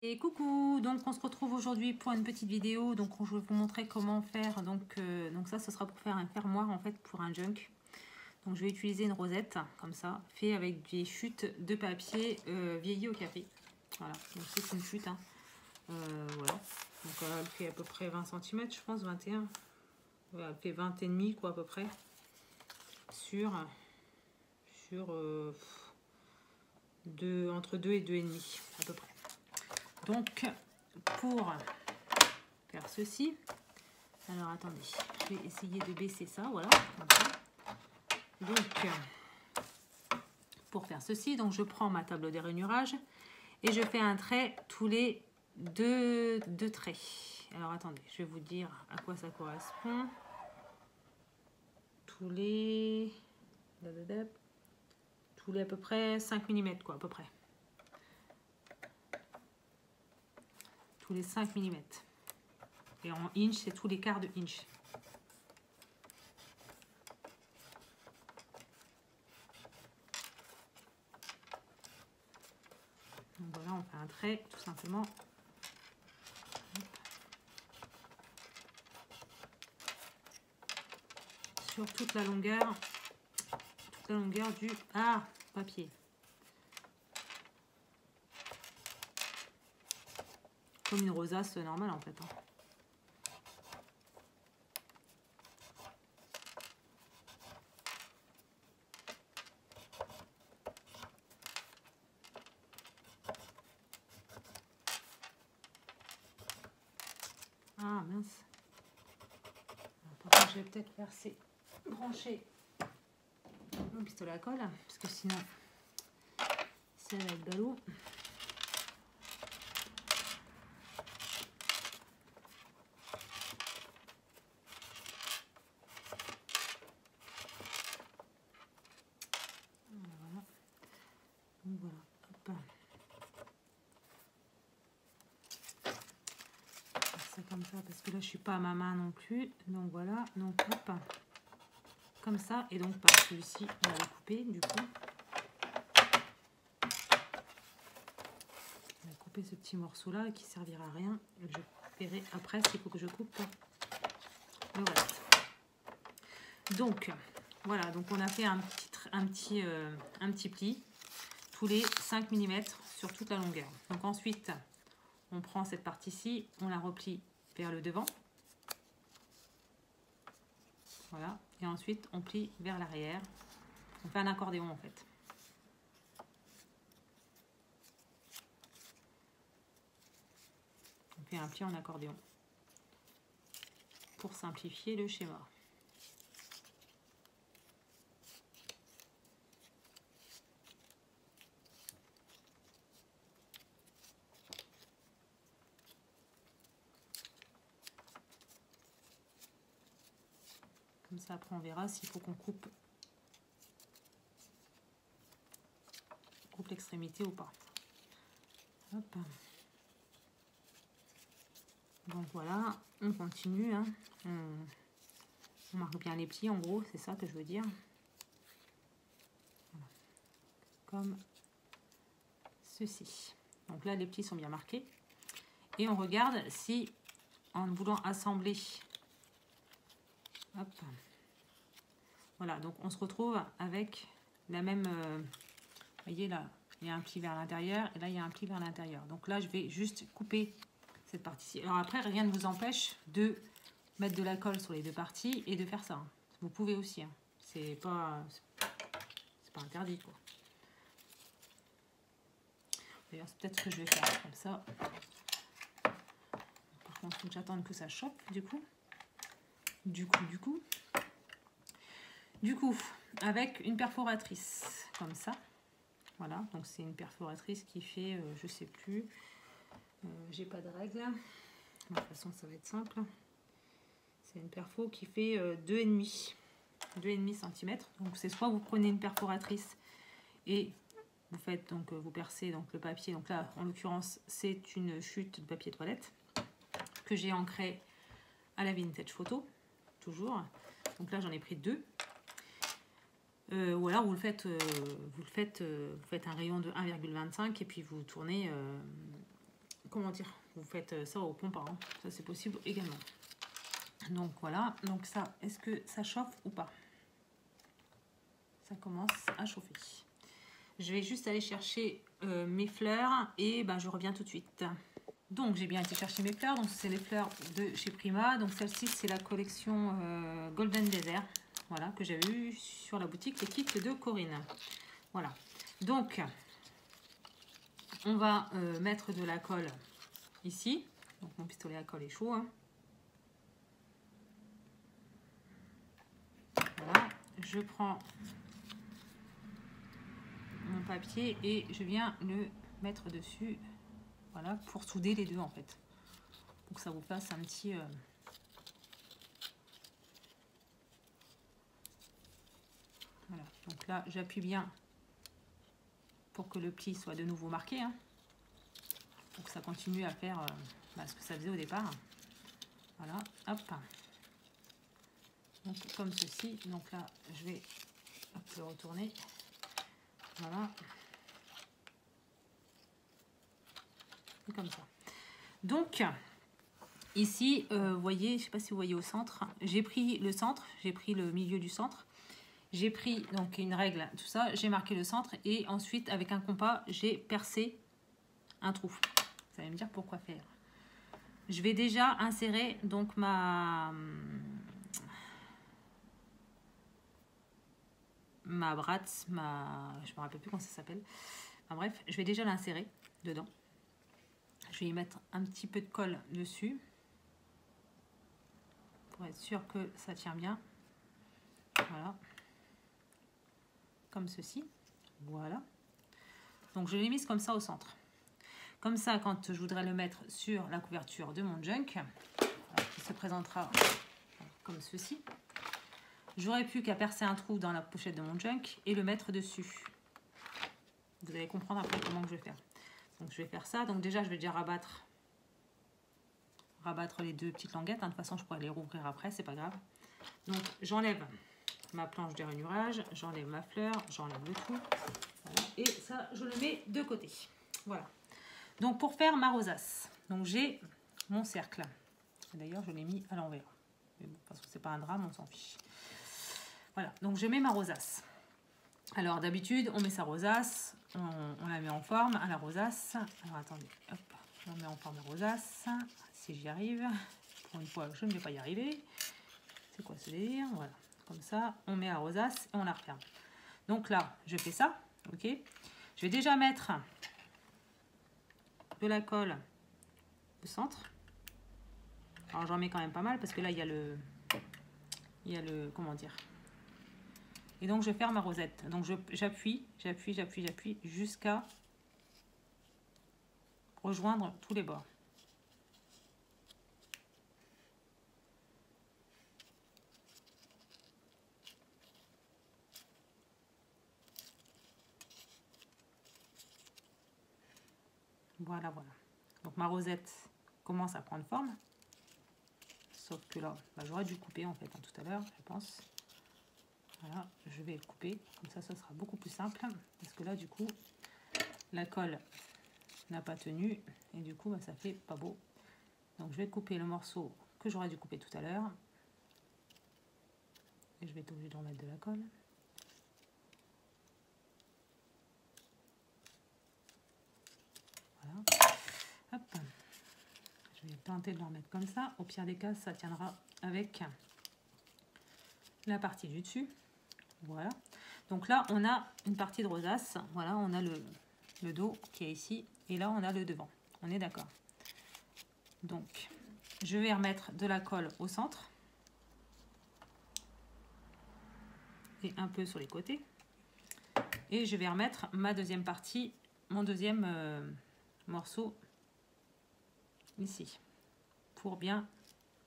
Et coucou, donc on se retrouve aujourd'hui pour une petite vidéo. Donc je vais vous montrer comment faire. Donc ça, ce sera pour faire un fermoir en fait pour un junk. Donc je vais utiliser une rosette comme ça, fait avec des chutes de papier vieilli au café. Voilà, donc c'est une chute. Hein. Voilà, donc elle fait à peu près 20 cm, je pense, 21. Voilà, elle fait 20 et demi quoi à peu près. Sur entre 2 et 2,5 à peu près. Donc pour faire ceci, alors attendez, je vais essayer de baisser ça, voilà. Donc pour faire ceci, donc je prends ma table de rainurage et je fais un trait tous les deux traits. Alors attendez, je vais vous dire à quoi ça correspond. Tous les à peu près 5 mm quoi, à peu près. Tous les 5 mm. Et en inch, c'est tous les quarts de inch. Donc voilà, on fait un trait tout simplement. Sur toute la longueur du papier. Comme une rosace normale en fait. Hein. Ah mince. Par contre, je vais peut-être brancher mon pistolet à colle, parce que sinon, ça va être ballot. Voilà. Donc voilà. Hop. C'est comme ça, parce que là, je suis pas à ma main non plus. Donc voilà. Donc hop. Comme ça. Et donc par celui-ci, on va le couper du coup. On va couper ce petit morceau là qui servira à rien. Et je verrai après s'il faut que je coupe le reste. Donc voilà, donc on a fait un petit pli tous les 5 mm sur toute la longueur. Donc ensuite, on prend cette partie-ci, on la replie vers le devant. Voilà, et ensuite on plie vers l'arrière. On fait un accordéon en fait. On fait un pli en accordéon pour simplifier le schéma. Comme ça, après on verra s'il faut qu'on coupe l'extrémité ou pas. Hop. Donc voilà, on continue. Hein. On marque bien les plis en gros, c'est ça que je veux dire. Voilà. Comme ceci. Donc là, les plis sont bien marqués. Et on regarde si, en voulant assembler, hop, voilà, donc on se retrouve avec la même, vous voyez là, il y a un pli vers l'intérieur et là il y a un pli vers l'intérieur. Donc là je vais juste couper cette partie-ci. Alors après, rien ne vous empêche de mettre de la colle sur les deux parties et de faire ça. Hein. Vous pouvez aussi, hein. C'est pas interdit quoi. D'ailleurs c'est peut-être ce que je vais faire comme ça. Par contre, il faut que j'attende que ça chope du coup. Du coup, avec une perforatrice comme ça. Voilà, donc c'est une perforatrice qui fait, je sais plus, j'ai pas de règle. De toute façon, ça va être simple. C'est une perfo qui fait 2,5 cm. Donc c'est soit vous prenez une perforatrice et vous faites donc vous percez donc le papier. Donc là, en l'occurrence, c'est une chute de papier toilette que j'ai ancrée à la Vintage Photo, toujours. Donc là, j'en ai pris 2. Ou alors vous faites un rayon de 1,25 et puis vous tournez comment dire, vous faites ça au compas, hein. Ça c'est possible également. Donc voilà, donc ça, est-ce que ça chauffe ou pas? Ça commence à chauffer. Je vais juste aller chercher mes fleurs et ben, je reviens tout de suite. Donc j'ai bien été chercher mes fleurs, donc c'est les fleurs de chez Prima. Donc celle-ci c'est la collection Golden Desert, voilà, que j'avais eu sur la boutique Les Kits de Corinne. Voilà, donc on va mettre de la colle ici. Donc mon pistolet à colle est chaud, hein. Voilà, je prends mon papier et je viens le mettre dessus, voilà, pour souder les deux en fait, pour que ça vous fasse un petit voilà. Donc là j'appuie bien pour que le pli soit de nouveau marqué, hein, pour que ça continue à faire ce que ça faisait au départ. Voilà, hop, donc comme ceci. Donc là je vais le retourner, voilà, et comme ça. Donc ici vous voyez, je sais pas si vous voyez au centre, j'ai pris le centre, j'ai pris le milieu du centre, j'ai pris donc une règle, tout ça, j'ai marqué le centre et ensuite avec un compas j'ai percé un trou. Vous allez me dire pourquoi faire. Je vais déjà insérer donc ma bratte, je me rappelle plus comment ça s'appelle. Enfin, bref, je vais déjà l'insérer dedans. Je vais y mettre un petit peu de colle dessus pour être sûr que ça tient bien. Voilà, comme ceci. Voilà. Donc je l'ai mise comme ça au centre. Comme ça, quand je voudrais le mettre sur la couverture de mon junk, qui se présentera comme ceci, j'aurais plus qu'à percer un trou dans la pochette de mon junk et le mettre dessus. Vous allez comprendre après comment que je vais faire. Donc je vais faire ça. Donc déjà, je vais déjà rabattre les deux petites languettes. De toute façon, je pourrais les rouvrir après, c'est pas grave. Donc j'enlève ma planche de rainurage, j'enlève ma fleur, j'enlève le tout. Voilà. Et ça, je le mets de côté. Voilà. Donc pour faire ma rosace, donc j'ai mon cercle. D'ailleurs, je l'ai mis à l'envers. Mais bon, parce que c'est pas un drame, on s'en fiche. Voilà, donc je mets ma rosace. Alors d'habitude, on met sa rosace, on la met en forme à la rosace. Alors attendez, hop, on met en forme la rosace. Si j'y arrive, pour une fois, je ne vais pas y arriver. C'est quoi ce délire? Voilà, comme ça, on met la rosace et on la referme. Donc là, je fais ça, ok. Je vais déjà mettre de la colle au centre. Alors j'en mets quand même pas mal parce que là il y a le comment dire. Et donc je ferme ma rosette. Donc j'appuie jusqu'à rejoindre tous les bords. Voilà, voilà. Donc ma rosette commence à prendre forme. Sauf que là, j'aurais dû couper en fait tout à l'heure, je pense. Voilà, je vais couper. Comme ça, ce sera beaucoup plus simple. Parce que là, du coup, la colle n'a pas tenu. Et du coup, ça fait pas beau. Donc je vais couper le morceau que j'aurais dû couper tout à l'heure. Et je vais être obligée de remettre de la colle. Voilà. Hop. Je vais tenter de le remettre comme ça. Au pire des cas, ça tiendra avec la partie du dessus. Voilà. Donc là, on a une partie de rosace. Voilà, on a le dos qui est ici. Et là, on a le devant. On est d'accord. Donc, je vais remettre de la colle au centre. Et un peu sur les côtés. Et je vais remettre ma deuxième partie, mon deuxième morceau ici. Pour bien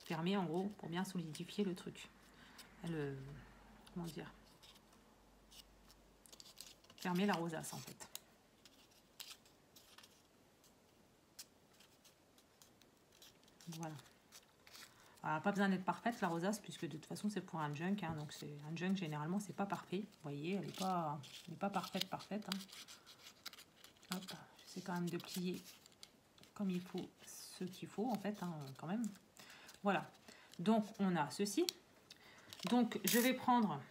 fermer, en gros, pour bien solidifier le truc. Comment dire? Fermer la rosace, en fait. Voilà. Alors, pas besoin d'être parfaite, la rosace, puisque de toute façon, c'est pour un junk. Hein, donc, c'est un junk, généralement, c'est pas parfait. Vous voyez, elle n'est pas parfaite. Hein. Hop, j'essaie quand même de plier comme il faut ce qu'il faut en fait, hein, quand même. Voilà, donc on a ceci. Donc je vais prendre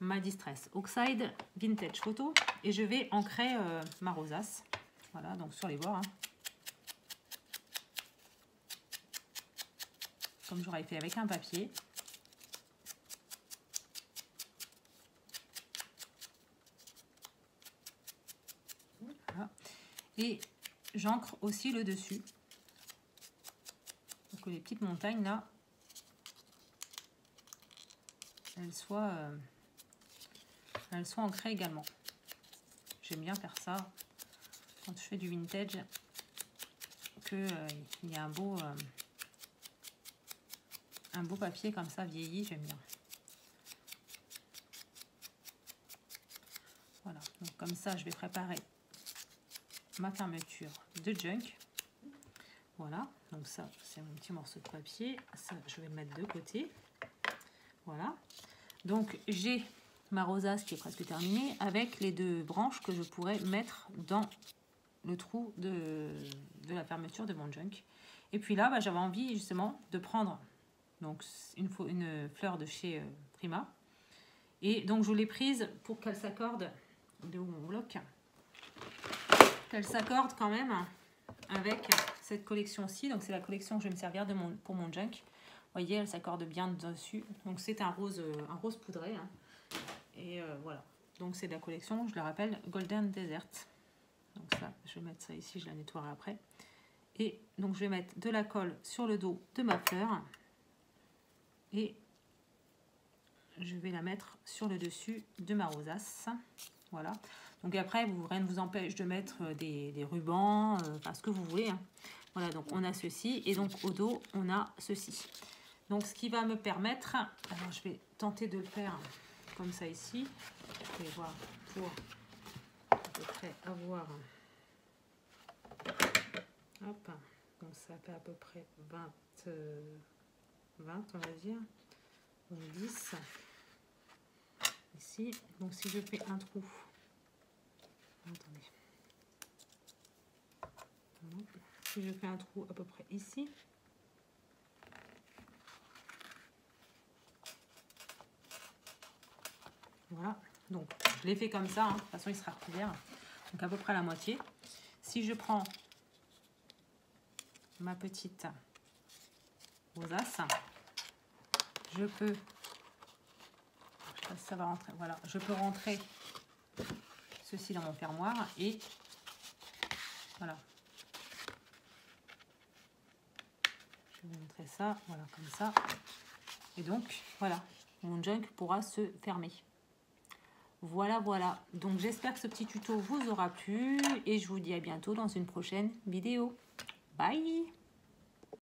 ma Distress Oxide Vintage Photo et je vais ancrer ma rosace. Voilà, donc sur les bords. Hein. Comme j'aurais fait avec un papier. Voilà. Et j'ancre aussi le dessus. Pour que les petites montagnes là, elles soient ancrées également. J'aime bien faire ça quand je fais du vintage, que il y a un beau papier comme ça vieilli, j'aime bien. Voilà, donc comme ça je vais préparer ma fermeture de junk. Voilà, donc ça c'est mon petit morceau de papier, ça je vais le mettre de côté. Voilà, donc j'ai ma rosace qui est presque terminée avec les 2 branches que je pourrais mettre dans le trou de la fermeture de mon junk. Et puis là, bah, j'avais envie justement de prendre donc une fleur de chez Prima. Et donc je l'ai prise pour qu'elle s'accorde, de où mon bloc, qu'elle s'accorde quand même avec cette collection-ci. Donc c'est la collection que je vais me servir pour mon junk. Vous voyez, elle s'accorde bien dessus. Donc c'est un rose poudré. Hein. Et voilà. Donc c'est de la collection, je le rappelle, Golden Desert. Donc ça, je vais mettre ça ici, je la nettoierai après. Et donc je vais mettre de la colle sur le dos de ma fleur. Et je vais la mettre sur le dessus de ma rosace. Voilà. Donc après, rien ne vous empêche de mettre des rubans, enfin ce que vous voulez. Hein. Voilà, donc on a ceci. Et donc au dos, on a ceci. Donc ce qui va me permettre, alors je vais tenter de le faire comme ça ici. Je vais voir pour à peu près avoir... Hop, donc ça fait à peu près 20 on va dire, donc 10 ici. Donc si je fais un trou, attendez, si je fais un trou à peu près ici, voilà, donc je l'ai fait comme ça, hein. De toute façon il sera recouvert, donc à peu près la moitié. Si je prends ma petite rosace, je peux, je sais pas si ça va rentrer, voilà, je peux rentrer ceci dans mon fermoir et voilà, je vais montrer ça, voilà, comme ça, et donc voilà, mon junk pourra se fermer. Voilà, voilà, donc j'espère que ce petit tuto vous aura plu et je vous dis à bientôt dans une prochaine vidéo. Bye!